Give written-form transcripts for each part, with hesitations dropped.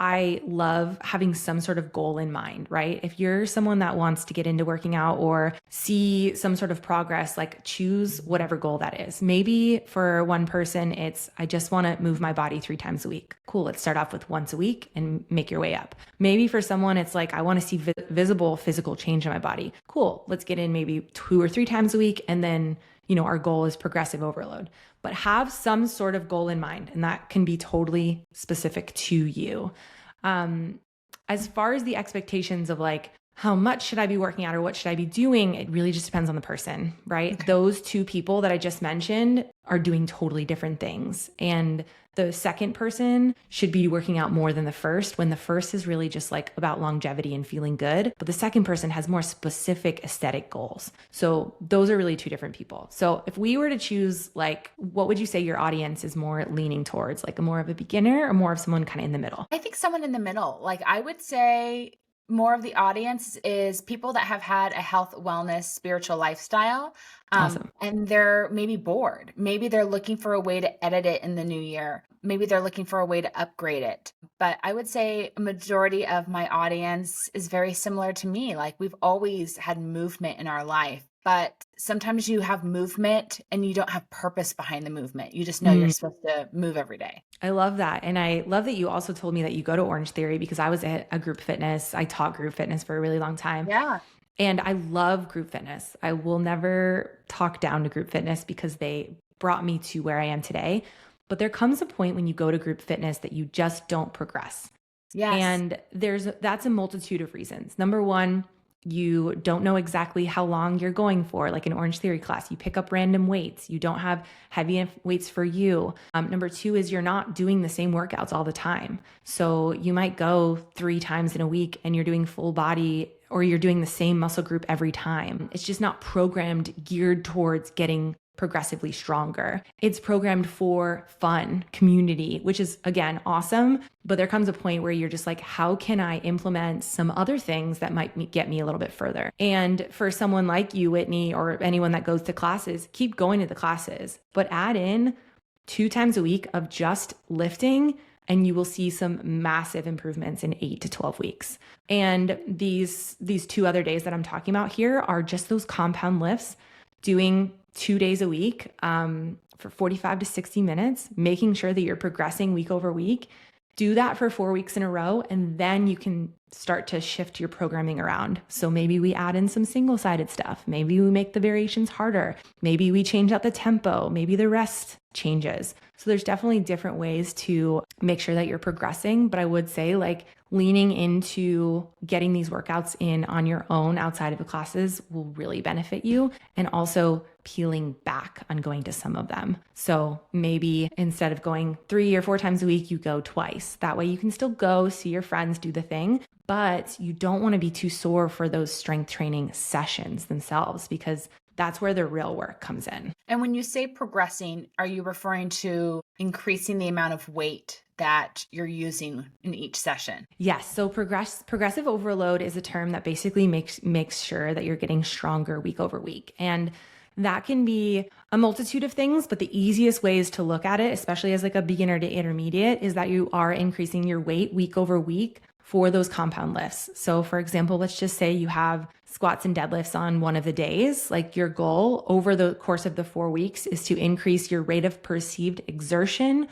I love having some sort of goal in mind, right? If you're someone that wants to get into working out or see some sort of progress, like choose whatever goal that is. Maybe for one person, it's, I just want to move my body 3 times a week. Cool. Let's start off with once a week and make your way up. Maybe for someone, it's like, I want to see visible physical change in my body. Cool. Let's get in maybe 2 or 3 times a week. And then, our goal is progressive overload, but have some sort of goal in mind. And that can be totally specific to you. As far as the expectations of like, how much should I be working out or what should I be doing? It really just depends on the person, right? Okay. Those two people that I just mentioned are doing totally different things. And the second person should be working out more than the first, when the first is really just like about longevity and feeling good. But the second person has more specific aesthetic goals. So those are really two different people. So if we were to choose, like, what would you say your audience is more leaning towards? Like more of a beginner or more of someone kind of in the middle? I think someone in the middle. Like I would say more of the audience is people that have had a health, wellness, spiritual lifestyle. Awesome. And they're maybe bored. Maybe they're looking for a way to edit it in the new year. Maybe they're looking for a way to upgrade it. But I would say a majority of my audience is very similar to me. Like we've always had movement in our life, but sometimes you have movement and you don't have purpose behind the movement. You just know you're supposed to move every day. I love that. And I love that you also told me that you go to Orange Theory, because I was at a group fitness. I taught group fitness for a really long time. Yeah. And I love group fitness. I will never talk down to group fitness because they brought me to where I am today. But there comes a point when you go to group fitness that you just don't progress. Yes. And that's a multitude of reasons. Number one, you don't know exactly how long you're going for. Like an Orange Theory class, you pick up random weights. You don't have heavy enough weights for you. Number two is you're not doing the same workouts all the time. So you might go 3 times in a week and you're doing full body, or you're doing the same muscle group every time. It's just not programmed, geared towards getting progressively stronger. It's programmed for fun, community, which is, again, awesome. But there comes a point where you're just like, how can I implement some other things that might get me a little bit further? And for someone like you, Whitney, or anyone that goes to classes, keep going to the classes, but add in 2 times a week of just lifting, and you will see some massive improvements in 8 to 12 weeks. And these 2 other days that I'm talking about here are just those compound lifts, doing 2 days a week for 45 to 60 minutes, making sure that you're progressing week over week. Do that for 4 weeks in a row, and then you can start to shift your programming around. So maybe we add in some single-sided stuff. Maybe we make the variations harder. Maybe we change out the tempo. Maybe the rest changes. So there's definitely different ways to make sure that you're progressing. But I would say, like, leaning into getting these workouts in on your own outside of the classes will really benefit you, and also peeling back on going to some of them. So maybe instead of going 3 or 4 times a week, you go twice. That way you can still go see your friends, do the thing, but you don't want to be too sore for those strength training sessions themselves, because that's where the real work comes in. And when you say progressing, are you referring to increasing the amount of weight that you're using in each session? Yes. So progressive overload is a term that basically makes sure that you're getting stronger week over week. And that can be a multitude of things, but the easiest ways to look at it, especially as like a beginner to intermediate, is that you are increasing your weight week over week for those compound lifts. So for example, let's just say you have squats and deadlifts on one of the days. Like your goal over the course of the 4 weeks is to increase your rate of perceived exertion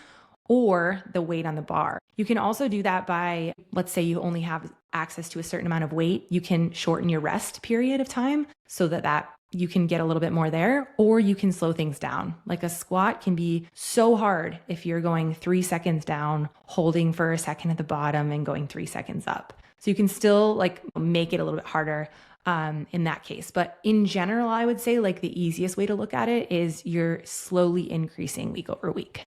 or the weight on the bar. You can also do that by, let's say you only have access to a certain amount of weight, you can shorten your rest period of time so that you can get a little bit more there, or you can slow things down. Like a squat can be so hard if you're going 3 seconds down, holding for a second at the bottom and going 3 seconds up. So you can still like make it a little bit harder in that case. But in general, I would say like the easiest way to look at it is you're slowly increasing week over week.